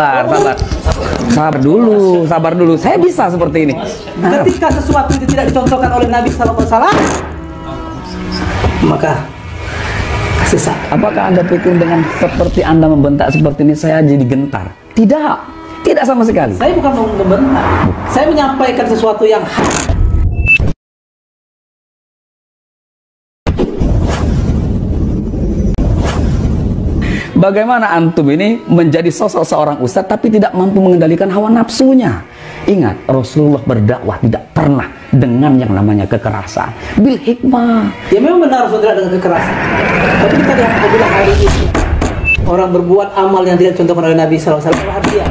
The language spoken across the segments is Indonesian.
Sabar, sabar dulu. Saya bisa seperti ini. Ketika sesuatu itu tidak dicontohkan oleh Nabi SAW, maka sesat. Apakah Anda pikir dengan seperti Anda membentak seperti ini saya jadi gentar? Tidak, tidak sama sekali. Saya bukan membentak. Saya menyampaikan sesuatu yang hak. Bagaimana antum ini menjadi sosok seorang ustadz tapi tidak mampu mengendalikan hawa nafsunya? Ingat, Rasulullah berdakwah tidak pernah dengan yang namanya kekerasan. Bil hikmah. Ya memang benar Rasulullah dengan kekerasan. Tapi kita lihat apabila hari ini orang berbuat amal yang tidak dicontohkan oleh Nabi SAW, bahagia.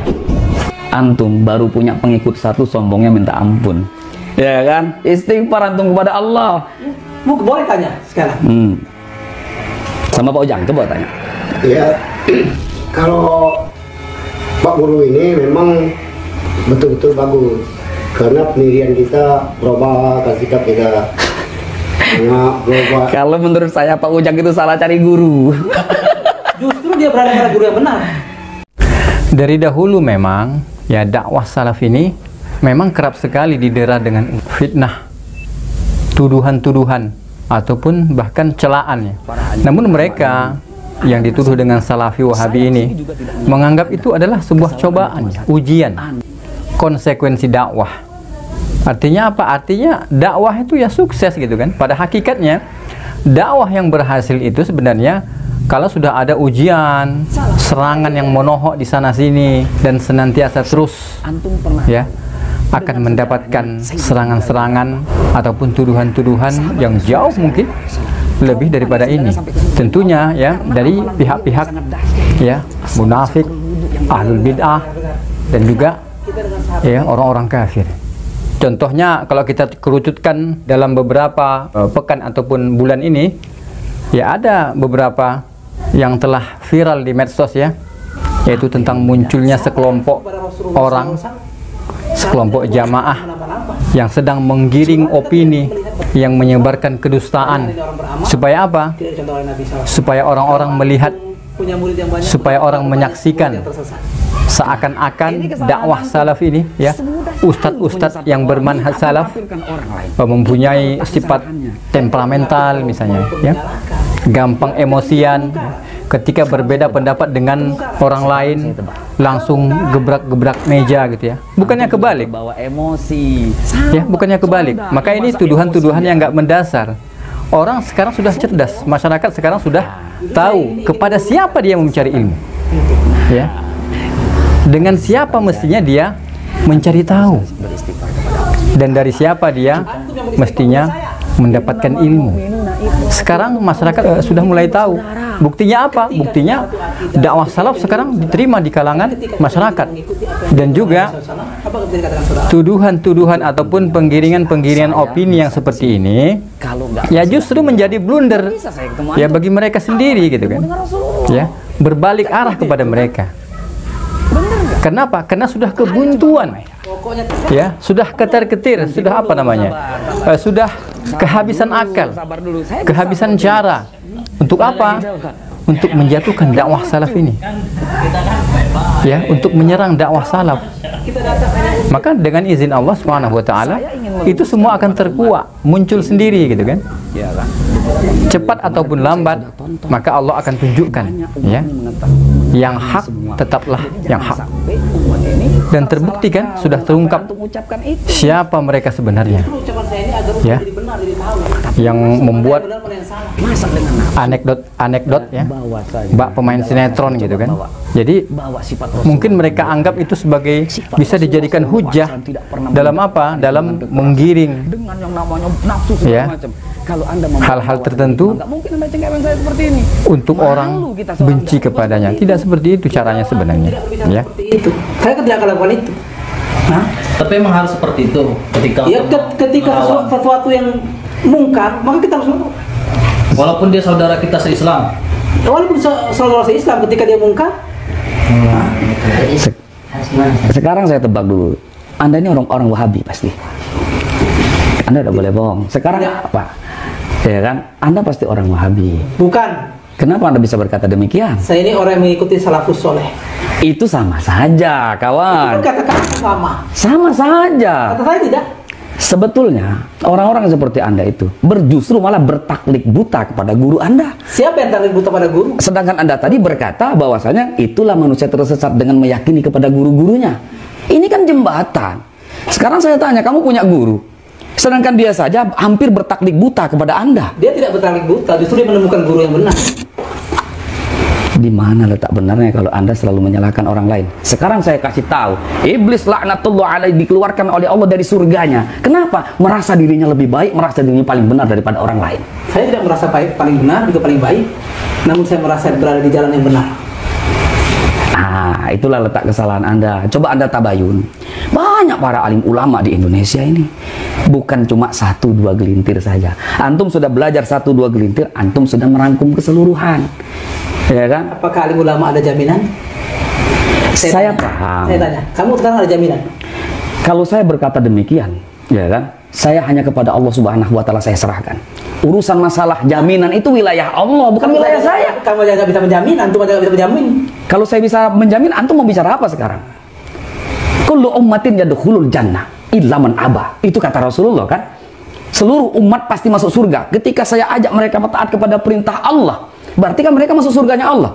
Antum baru punya pengikut satu, sombongnya minta ampun. Ya kan? Istighfar antum kepada Allah. Boleh tanya sekarang? Sama Pak Ujang, coba tanya. Ya, kalau Pak Guru ini memang betul-betul bagus karena pendirian kita berubah, sikap kita berubah. Kalau menurut saya Pak Ujang itu salah cari guru. Justru dia berada pada guru yang benar. Dari dahulu memang ya dakwah salaf ini memang kerap sekali didera dengan fitnah, tuduhan-tuduhan ataupun bahkan celaan ya. Namun mereka yang dituduh dengan salafi wahabi ini menganggap itu adalah sebuah cobaan, ujian, konsekuensi dakwah. Artinya apa? Artinya dakwah itu ya sukses gitu kan. Pada hakikatnya dakwah yang berhasil itu sebenarnya kalau sudah ada ujian, serangan yang monohok di sana sini dan senantiasa terus ya akan mendapatkan serangan-serangan ataupun tuduhan-tuduhan yang jauh mungkin lebih daripada ini. Tentunya ya dari pihak-pihak ya munafik, ahlul bid'ah dan juga ya orang-orang kafir. Contohnya kalau kita kerucutkan dalam beberapa pekan ataupun bulan ini ya ada beberapa yang telah viral di medsos ya, yaitu tentang munculnya sekelompok orang, sekelompok jamaah yang sedang menggiring opini yang menyebarkan kedustaan. Supaya apa? Supaya orang-orang melihat, supaya orang menyaksikan seakan-akan dakwah salaf ini ya, ustadz-ustadz yang bermanhaj salaf mempunyai sifat temperamental misalnya ya, gampang emosian, ketika berbeda pendapat dengan orang lain langsung gebrak-gebrak meja gitu ya. Bukannya kebalik. Bawa emosi. Ya, bukannya kebalik. Maka ini tuduhan-tuduhan yang nggak mendasar. Orang sekarang sudah cerdas, masyarakat sekarang sudah tahu kepada siapa dia mencari ilmu. Ya. Dengan siapa mestinya dia mencari tahu. Dan dari siapa dia mestinya mendapatkan ilmu. Sekarang masyarakat sudah mulai tahu. Buktinya apa? Buktinya dakwah salaf sekarang diterima di kalangan masyarakat. Dan juga tuduhan-tuduhan ataupun penggiringan-penggiringan opini yang seperti ini ya justru menjadi blunder ya bagi mereka sendiri gitu kan. Ya, berbalik arah kepada mereka. Kenapa? Karena sudah kebuntuan. Ya, sudah ketar-ketir, sudah apa namanya? Sudah kehabisan akal, kehabisan cara. Untuk apa? Untuk menjatuhkan dakwah salaf ini. Ya, untuk menyerang dakwah salaf. Maka dengan izin Allah SWT itu semua akan terkuak, muncul sendiri gitu kan. Cepat ataupun lambat, maka Allah akan tunjukkan ya. Yang hak tetaplah yang hak. Dan terbukti kan, sudah terungkap siapa mereka sebenarnya. Ya. Yang membuat anekdot ya. Bak pemain sinetron gitu kan. Jadi mungkin mereka anggap itu sebagai bisa dijadikan hujah dalam apa? Dalam menggiring ya hal-hal tertentu untuk orang benci kepadanya. Tidak seperti itu caranya sebenarnya ya. Saya tidak akan lakukan itu. Tapi memang harus seperti itu ketika ya, ketika sesuatu yang mungkar, maka kita harus walaupun dia saudara kita se-Islam. Walaupun saudara se-Islam ketika dia mungkar. Sekarang saya tebak dulu. Anda ini orang Wahabi pasti. Anda udah boleh bohong. Sekarang apa? Ya kan? Anda pasti orang Wahabi. Bukan. Kenapa Anda bisa berkata demikian? Saya ini orang yang mengikuti salafus soleh. Itu sama saja, kawan. Kata-kata sama. Sama saja. Kata saya tidak. Sebetulnya orang-orang seperti Anda itu justru malah bertaklid buta kepada guru Anda. Siapa yang taklid buta pada guru? Sedangkan Anda tadi berkata bahwasanya itulah manusia tersesat dengan meyakini kepada guru-gurunya. Ini kan jembatan. Sekarang saya tanya, kamu punya guru, sedangkan dia saja hampir bertaklid buta kepada Anda. Dia tidak bertaklid buta, justru dia menemukan guru yang benar. Di mana letak benarnya kalau Anda selalu menyalahkan orang lain? Sekarang saya kasih tahu, iblis laknatullah alaihi dikeluarkan oleh Allah dari surganya. Kenapa? Merasa dirinya lebih baik, merasa dirinya paling benar daripada orang lain. Saya tidak merasa paling benar, juga paling baik. Namun saya merasa berada di jalan yang benar. Ah, itulah letak kesalahan Anda. Coba Anda tabayun. Banyak para alim ulama di Indonesia ini. Bukan cuma 1-2 gelintir saja. Antum sudah belajar 1-2 gelintir, antum sudah merangkum keseluruhan. Ya kan? Apakah alim ulama ada jaminan? Saya paham. Saya tanya, kamu sekarang ada jaminan? Kalau saya berkata demikian, ya kan? Saya hanya kepada Allah Subhanahu wa taala saya serahkan. Urusan masalah jaminan itu wilayah Allah, bukan wilayah saya. Kamu aja nggak bisa menjamin, antum aja nggak bisa menjamin. Kalau saya bisa menjamin, antum mau bicara apa sekarang? Kullu ummatin yadkhulul jannah illa man aba. Itu kata Rasulullah kan? Seluruh umat pasti masuk surga. Ketika saya ajak mereka taat kepada perintah Allah, berarti kan mereka masuk surganya Allah.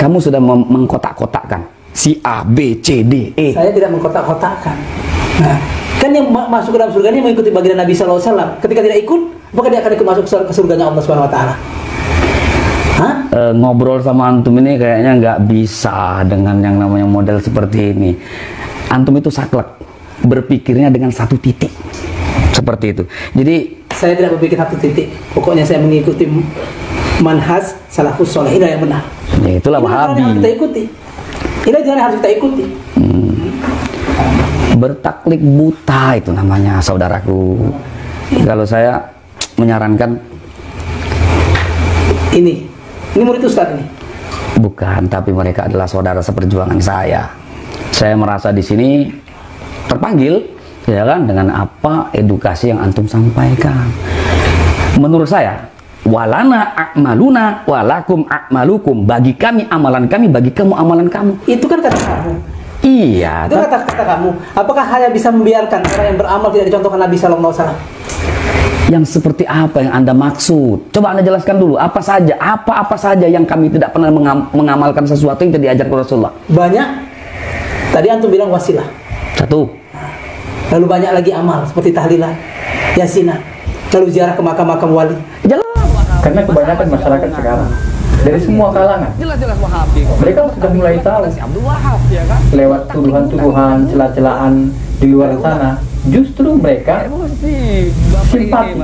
Kamu sudah mengkotak-kotakkan si A, B, C, D, E. Saya tidak mengkotak-kotakkan. Nah, kan yang masuk ke dalam surga ini mengikuti baginda Nabi SAW. Ketika tidak ikut, maka dia akan ikut masuk ke surganya Allah Subhanahu Wa Taala. Ngobrol sama antum ini kayaknya nggak bisa dengan yang namanya model seperti ini. Antum itu saklek, berpikirnya dengan satu titik seperti itu. Jadi saya tidak berpikir satu titik. Pokoknya saya mengikuti manhaj salafus soleh, ini yang benar. Ya, itulah Wahabi. Ini harus kita ikuti. Ini jalan yang harus kita ikuti. Bertaklid buta itu namanya, saudaraku. Kalau saya menyarankan ini murid Ustaz ini. Bukan, tapi mereka adalah saudara seperjuangan saya. Saya merasa di sini terpanggil, ya kan, dengan apa edukasi yang antum sampaikan. Menurut saya, walana a'maluna walakum a'malukum. Bagi kami amalan kami, bagi kamu amalan kamu. Itu kan kata kamu. Iya. Itu kata kamu. Apakah hanya bisa membiarkan orang yang beramal tidak dicontohkan Nabi SAW? Yang seperti apa yang Anda maksud? Coba Anda jelaskan dulu, apa saja yang kami tidak pernah mengamalkan sesuatu yang tidak diajarkan Rasulullah. Banyak. Tadi antum bilang wasilah. Satu. Lalu banyak lagi amal seperti tahlilan, yasinan, lalu ziarah ke makam-makam wali. Jelas. Karena kebanyakan masyarakat sekarang dari semua kalangan, Jelas Wahabi. mereka sudah mulai tahu lewat tuduhan-tuduhan, celah-celahan di luar sana. Justru mereka simpati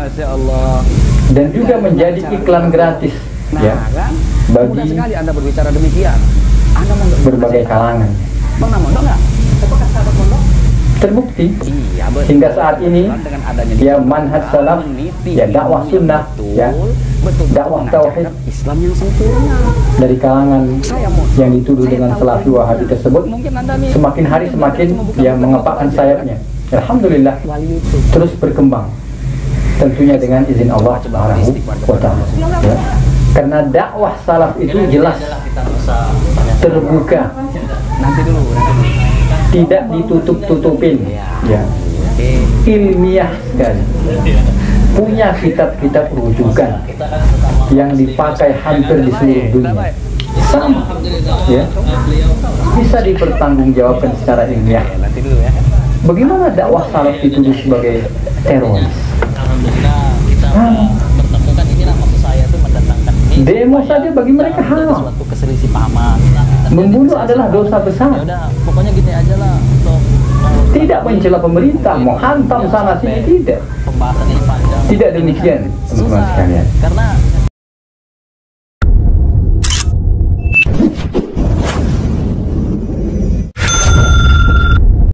dan juga menjadi iklan gratis, ya, bagi sekali Anda berbicara demikian. Anda berbagai kalangan. Bang Namondo nggak? Apakah sahabat pondok? Terbukti Iya, betul. hingga saat ini, Dengan adanya ya, manhaj salaf, ya, dakwah sunnah, ya, dakwah tauhid Islam yang sempurna. dari kalangan yang dituduh dengan salafi wahabi tersebut semakin hari semakin, ya, mengepakkan sayapnya. Alhamdulillah, terus berkembang, tentunya dengan izin Allah Subhanahu wa Ta'ala, ya. Karena dakwah salaf itu jelas, terbuka, tidak ditutup-tutupin, ya, ilmiah sekali, punya kitab-kitab rujukan yang dipakai hampir di seluruh dunia, sama, ya, bisa dipertanggungjawabkan secara ilmiah. Bagaimana dakwah salaf dituduh sebagai teroris? Demo saja bagi mereka haram. Membunuh adalah dosa besar. Pokoknya gini aja lah untuk Tidak mencela pemerintah, menghantam sana sini, tidak. pembahasan ini panjang. Tidak demikian, teman-teman sekalian. Karena